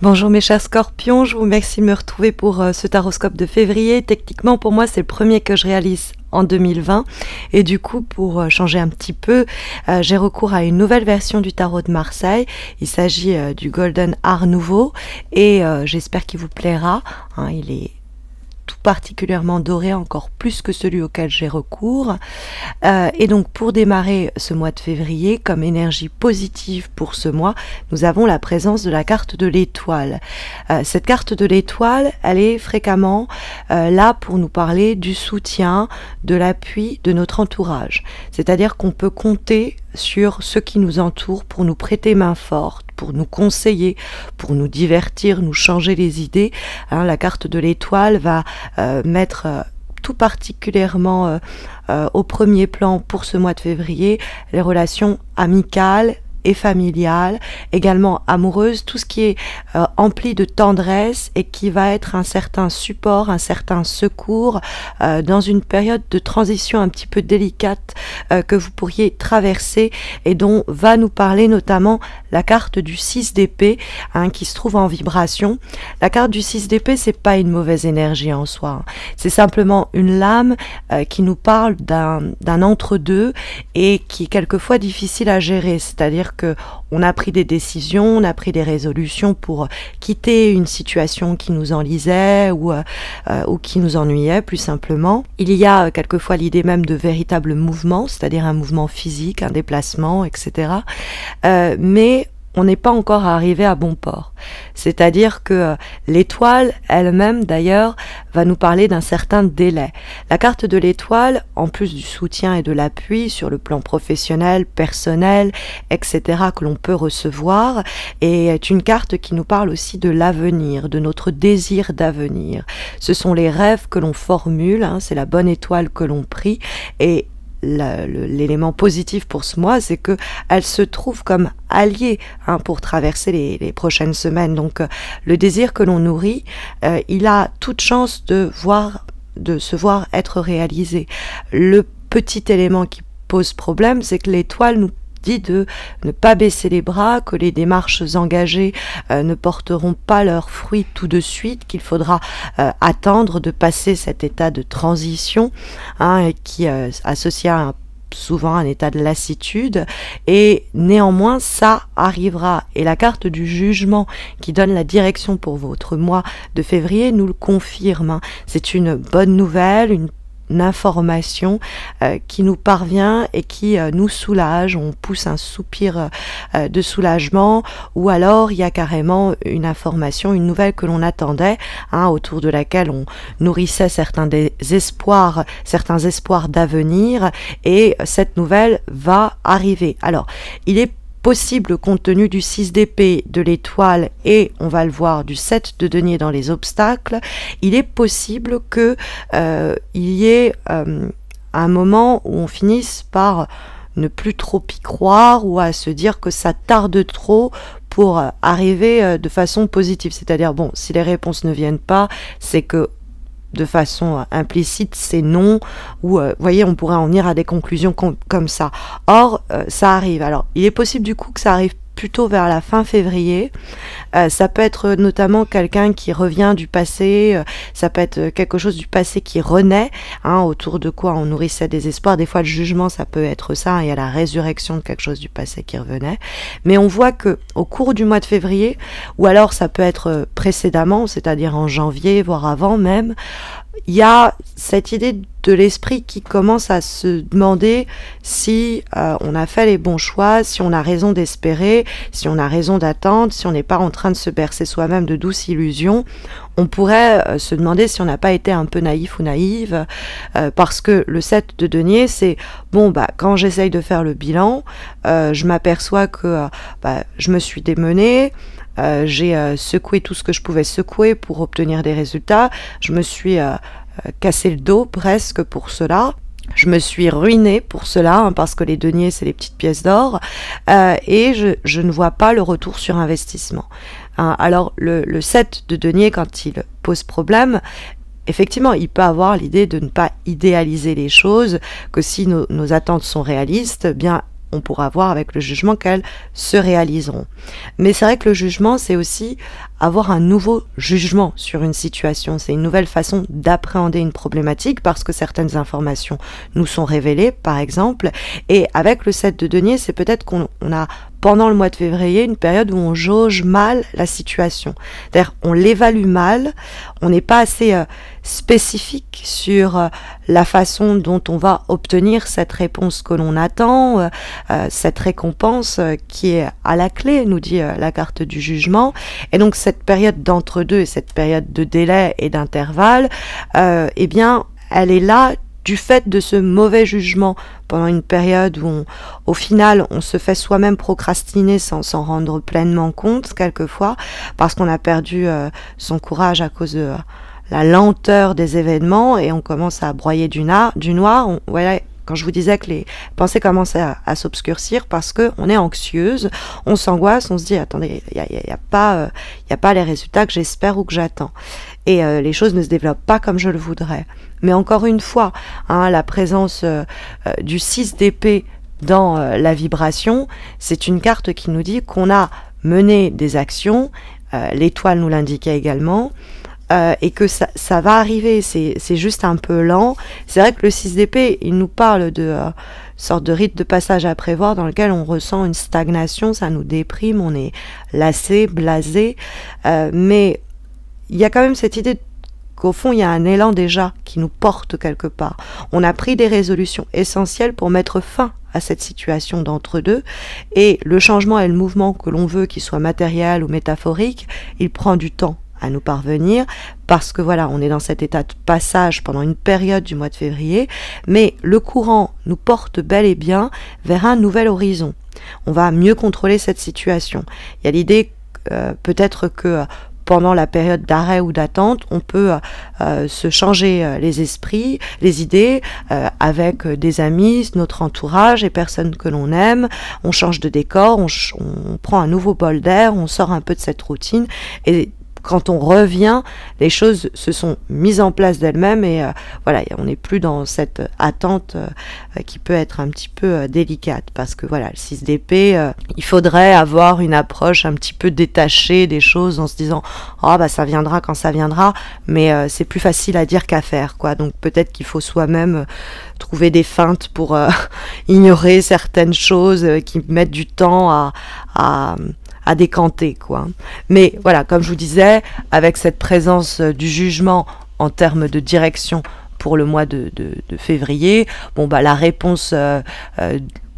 Bonjour mes chers scorpions, je vous remercie de me retrouver pour ce taroscope de février. Techniquement pour moi c'est le premier que je réalise en 2020 et du coup pour changer un petit peu j'ai recours à une nouvelle version du tarot de Marseille. Il s'agit du Golden Art Nouveau et j'espère qu'il vous plaira. Il est tout particulièrement doré, encore plus que celui auquel j'ai recours. Et donc pour démarrer ce mois de février, comme énergie positive pour ce mois, nous avons la présence de la carte de l'étoile. Cette carte de l'étoile, elle est fréquemment là pour nous parler du soutien, de l'appui de notre entourage. C'est-à-dire qu'on peut compter sur ceux qui nous entourent pour nous prêter main forte, pour nous conseiller, pour nous divertir, nous changer les idées. La carte de l'étoile va mettre tout particulièrement au premier plan pour ce mois de février les relations amicales et familiales, également amoureuses, tout ce qui est empli de tendresse et qui va être un certain support, un certain secours dans une période de transition un petit peu délicate que vous pourriez traverser et dont va nous parler notamment la carte du 6 d'épée qui se trouve en vibration. La carte du 6 d'épée, c'est pas une mauvaise énergie en soi, c'est simplement une lame qui nous parle d'un entre-deux et qui est quelquefois difficile à gérer, c'est-à-dire que on a pris des décisions, on a pris des résolutions pour quitter une situation qui nous enlisait ou qui nous ennuyait plus simplement. Il y a quelquefois l'idée même de véritable mouvement, c'est-à-dire un mouvement physique, un déplacement, etc. Mais on n'est pas encore arrivé à bon port. C'est-à-dire que l'étoile elle-même, d'ailleurs, va nous parler d'un certain délai. La carte de l'étoile, en plus du soutien et de l'appui sur le plan professionnel, personnel, etc., que l'on peut recevoir, est une carte qui nous parle aussi de l'avenir, de notre désir d'avenir. Ce sont les rêves que l'on formule, c'est la bonne étoile que l'on prie, et l'élément positif pour ce mois, c'est que elle se trouve comme alliée pour traverser les prochaines semaines. Donc le désir que l'on nourrit, il a toute chance de se voir être réalisé. Le petit élément qui pose problème, c'est que l'étoile nous dit de ne pas baisser les bras, que les démarches engagées ne porteront pas leurs fruits tout de suite, qu'il faudra attendre de passer cet état de transition qui associe souvent un état de lassitude, et néanmoins ça arrivera. Et la carte du jugement qui donne la direction pour votre mois de février nous le confirme. C'est une bonne nouvelle, une information qui nous parvient et qui nous soulage. On pousse un soupir de soulagement, ou alors il y a carrément une information, une nouvelle que l'on attendait, autour de laquelle on nourrissait certains espoirs d'avenir, et cette nouvelle va arriver. Alors il est possible, compte tenu du 6 d'épée, de l'étoile et, on va le voir, du 7 de denier dans les obstacles, il est possible que il y ait un moment où on finisse par ne plus trop y croire, ou à se dire que ça tarde trop pour arriver de façon positive. C'est-à-dire, bon, si les réponses ne viennent pas, c'est que de façon implicite c'est non, ou voyez, on pourrait en venir à des conclusions comme ça. Or ça arrive. Alors il est possible du coup que ça arrive plutôt vers la fin février. Ça peut être notamment quelqu'un qui revient du passé, ça peut être quelque chose du passé qui renaît, autour de quoi on nourrissait des espoirs. Des fois le jugement, ça peut être ça, il y a la résurrection de quelque chose du passé qui revenait. Mais on voit que au cours du mois de février, ou alors ça peut être précédemment, c'est-à-dire en janvier, voire avant même, il y a cette idée de l'esprit qui commence à se demander si on a fait les bons choix, si on a raison d'espérer, si on a raison d'attendre, si on n'est pas en train de se bercer soi-même de douces illusions. On pourrait se demander si on n'a pas été un peu naïf ou naïve, parce que le 7 de denier, c'est bon, quand j'essaye de faire le bilan, je m'aperçois que je me suis démenée, j'ai secoué tout ce que je pouvais secouer pour obtenir des résultats, je me suis cassé le dos presque pour cela, je me suis ruinée pour cela, parce que les deniers c'est les petites pièces d'or, et je ne vois pas le retour sur investissement. Alors le 7 de denier, quand il pose problème, effectivement, il peut avoir l'idée de ne pas idéaliser les choses, que si nos attentes sont réalistes, bien on pourra voir avec le jugement qu'elles se réaliseront. Mais c'est vrai que le jugement, c'est aussi avoir un nouveau jugement sur une situation. C'est une nouvelle façon d'appréhender une problématique parce que certaines informations nous sont révélées, par exemple. Et avec le 7 de denier, c'est peut-être qu'on a, pendant le mois de février, une période où on jauge mal la situation. C'est-à-dire, on l'évalue mal, on n'est pas assez spécifique sur la façon dont on va obtenir cette réponse que l'on attend, cette récompense qui est à la clé, nous dit la carte du jugement. Et donc, cette période d'entre-deux et cette période de délai et d'intervalle, eh bien, elle est là du fait de ce mauvais jugement pendant une période où au final on se fait soi-même procrastiner sans s'en rendre pleinement compte quelquefois parce qu'on a perdu son courage à cause de la lenteur des événements et on commence à broyer du noir. Voilà, quand je vous disais que les pensées commencent à s'obscurcir parce que on est anxieuse, on s'angoisse, on se dit attendez, il y a pas les résultats que j'espère ou que j'attends. Et les choses ne se développent pas comme je le voudrais. Mais encore une fois, hein, la présence du 6 d'épée dans la vibration, c'est une carte qui nous dit qu'on a mené des actions, l'étoile nous l'indiquait également, et que ça va arriver, c'est juste un peu lent. C'est vrai que le 6 d'épée, il nous parle de sorte de rite de passage à prévoir dans lequel on ressent une stagnation, ça nous déprime, on est lassé, blasé, mais il y a quand même cette idée qu'au fond, il y a un élan déjà qui nous porte quelque part. On a pris des résolutions essentielles pour mettre fin à cette situation d'entre-deux, et le changement et le mouvement que l'on veut, qu'il soit matériel ou métaphorique, il prend du temps à nous parvenir, parce que voilà, on est dans cet état de passage pendant une période du mois de février, mais le courant nous porte bel et bien vers un nouvel horizon. On va mieux contrôler cette situation. Il y a l'idée peut-être que pendant la période d'arrêt ou d'attente, on peut se changer les esprits, les idées, avec des amis, notre entourage, les personnes que l'on aime. On change de décor, on prend un nouveau bol d'air, on sort un peu de cette routine. Et quand on revient, les choses se sont mises en place d'elles-mêmes et voilà, on n'est plus dans cette attente qui peut être un petit peu délicate parce que voilà, le 6 d'épée, il faudrait avoir une approche un petit peu détachée des choses en se disant « Oh bah ça viendra quand ça viendra », mais c'est plus facile à dire qu'à faire, quoi. Donc peut-être qu'il faut soi-même trouver des feintes pour ignorer certaines choses qui mettent du temps à décanter, quoi. Mais voilà, comme je vous disais, avec cette présence du jugement en termes de direction pour le mois de février, bon bah la réponse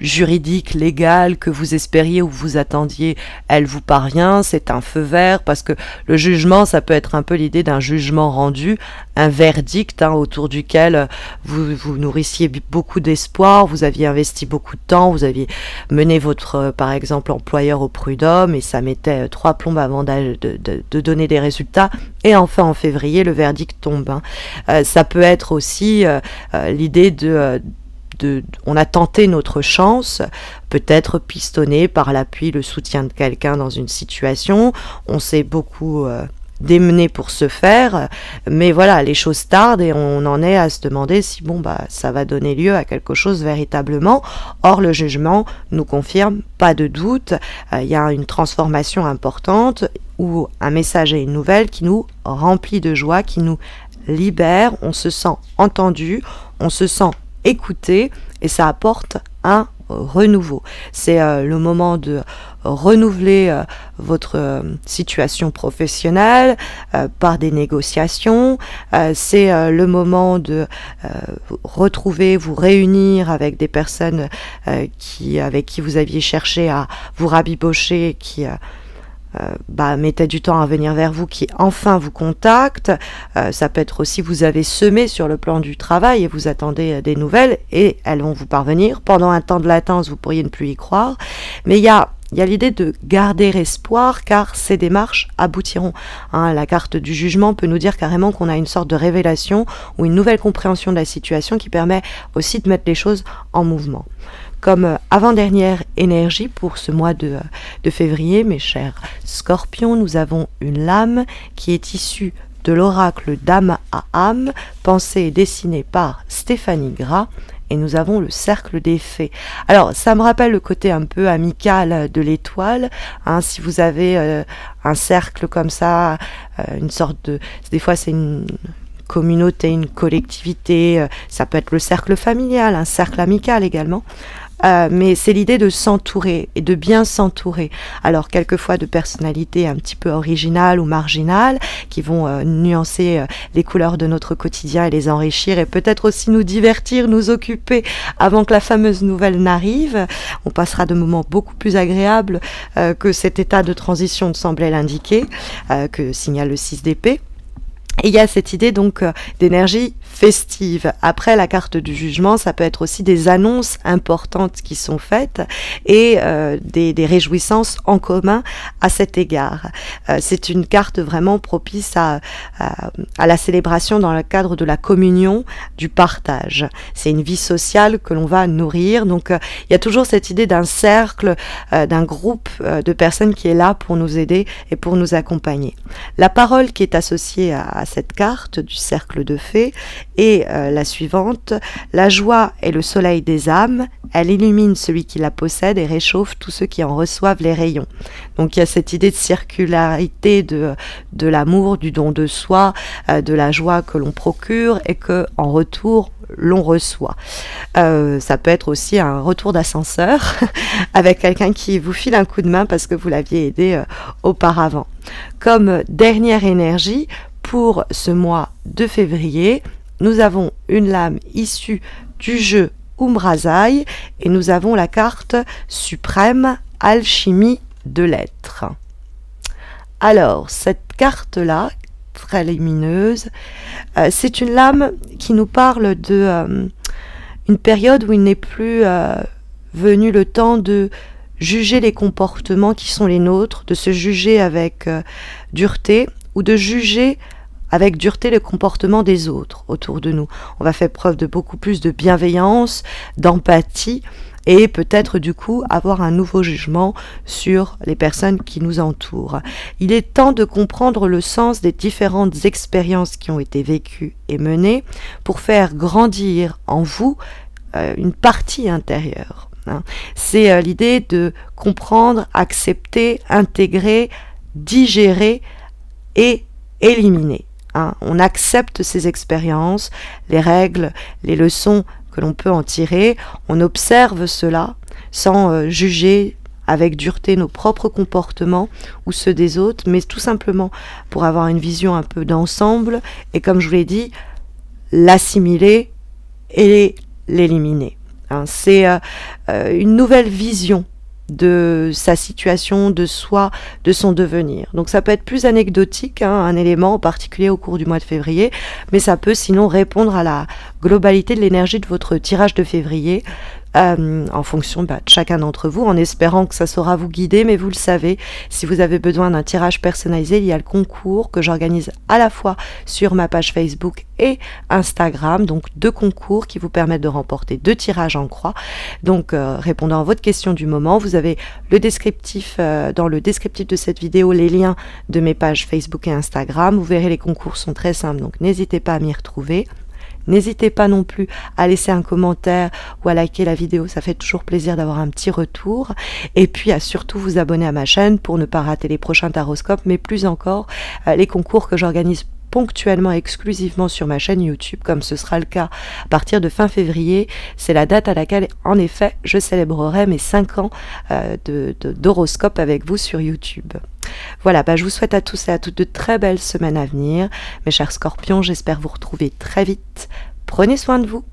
juridique, légale que vous espériez ou vous attendiez, elle vous parvient, c'est un feu vert, parce que le jugement, ça peut être un peu l'idée d'un jugement rendu, un verdict autour duquel vous nourrissiez beaucoup d'espoir, vous aviez investi beaucoup de temps, vous aviez mené votre, par exemple, employeur au prud'homme, et ça mettait 3 plombes avant de donner des résultats, et enfin en février, le verdict tombe. Ça peut être aussi l'idée on a tenté notre chance, peut-être pistonné par l'appui, le soutien de quelqu'un dans une situation, on s'est beaucoup démené pour ce faire, mais voilà, les choses tardent et on en est à se demander si bon bah ça va donner lieu à quelque chose véritablement. Or le jugement nous confirme, pas de doute, il y a une transformation importante ou un message et une nouvelle qui nous remplit de joie, qui nous libère, on se sent entendu, on se sent écouter et ça apporte un renouveau. C'est le moment de renouveler votre situation professionnelle par des négociations. C'est le moment de retrouver, vous réunir avec des personnes avec qui vous aviez cherché à vous rabibocher, qui mettez du temps à venir vers vous, qui enfin vous contactent. Ça peut être aussi, vous avez semé sur le plan du travail et vous attendez des nouvelles et elles vont vous parvenir. Pendant un temps de latence, vous pourriez ne plus y croire. Mais il y a l'idée de garder espoir car ces démarches aboutiront. La carte du jugement peut nous dire carrément qu'on a une sorte de révélation ou une nouvelle compréhension de la situation qui permet aussi de mettre les choses en mouvement. Comme avant-dernière énergie pour ce mois de février, mes chers scorpions, nous avons une lame qui est issue de l'oracle d'âme à âme, pensée et dessinée par Stéphanie Gras, et nous avons le cercle des fées. Alors ça me rappelle le côté un peu amical de l'étoile, hein, si vous avez un cercle comme ça, une sorte de... Des fois c'est une communauté, une collectivité, ça peut être le cercle familial, un cercle amical également. Mais c'est l'idée de s'entourer et de bien s'entourer. Alors quelquefois de personnalités un petit peu originales ou marginales qui vont nuancer les couleurs de notre quotidien et les enrichir et peut-être aussi nous divertir, nous occuper avant que la fameuse nouvelle n'arrive. On passera de moments beaucoup plus agréables que cet état de transition semblait l'indiquer, que signale le 6 d'épée. Et il y a cette idée donc d'énergie festive. Après la carte du jugement, ça peut être aussi des annonces importantes qui sont faites et des réjouissances en commun à cet égard. C'est une carte vraiment propice à la célébration dans le cadre de la communion, du partage. C'est une vie sociale que l'on va nourrir. Donc il y a toujours cette idée d'un cercle, d'un groupe de personnes qui est là pour nous aider et pour nous accompagner. La parole qui est associée à cette carte du cercle de fées est la suivante: la joie est le soleil des âmes, elle illumine celui qui la possède et réchauffe tous ceux qui en reçoivent les rayons. Donc il y a cette idée de circularité de l'amour, du don de soi, de la joie que l'on procure et que en retour l'on reçoit. Ça peut être aussi un retour d'ascenseur avec quelqu'un qui vous file un coup de main parce que vous l'aviez aidé auparavant. Comme dernière énergie, pour ce mois de février, nous avons une lame issue du jeu Umbrasaï et nous avons la carte suprême Alchimie de l'être. Alors, cette carte-là, très lumineuse, c'est une lame qui nous parle de une période où il n'est plus venu le temps de juger les comportements qui sont les nôtres, de se juger avec dureté ou de juger avec dureté le comportement des autres autour de nous. On va faire preuve de beaucoup plus de bienveillance, d'empathie et peut-être du coup avoir un nouveau jugement sur les personnes qui nous entourent. Il est temps de comprendre le sens des différentes expériences qui ont été vécues et menées pour faire grandir en vous une partie intérieure. C'est l'idée de comprendre, accepter, intégrer, digérer et éliminer. On accepte ces expériences, les règles, les leçons que l'on peut en tirer, on observe cela sans juger avec dureté nos propres comportements ou ceux des autres, mais tout simplement pour avoir une vision un peu d'ensemble et comme je vous l'ai dit, l'assimiler et l'éliminer. C'est une nouvelle vision de sa situation, de soi, de son devenir. Donc ça peut être plus anecdotique, un élément en particulier au cours du mois de février, mais ça peut sinon répondre à la globalité de l'énergie de votre tirage de février, en fonction de chacun d'entre vous, en espérant que ça saura vous guider, mais vous le savez, si vous avez besoin d'un tirage personnalisé, il y a le concours que j'organise à la fois sur ma page Facebook et Instagram, donc 2 concours qui vous permettent de remporter 2 tirages en croix. Donc répondant à votre question du moment, vous avez le descriptif, dans le descriptif de cette vidéo, les liens de mes pages Facebook et Instagram. Vous verrez, les concours sont très simples, donc n'hésitez pas à m'y retrouver. N'hésitez pas non plus à laisser un commentaire ou à liker la vidéo, ça fait toujours plaisir d'avoir un petit retour. Et puis à surtout vous abonner à ma chaîne pour ne pas rater les prochains taroscopes, mais plus encore les concours que j'organise ponctuellement exclusivement sur ma chaîne YouTube, comme ce sera le cas à partir de fin février. C'est la date à laquelle, en effet, je célébrerai mes 5 ans d'horoscope avec vous sur YouTube. Voilà, je vous souhaite à tous et à toutes de très belles semaines à venir. Mes chers scorpions, j'espère vous retrouver très vite. Prenez soin de vous.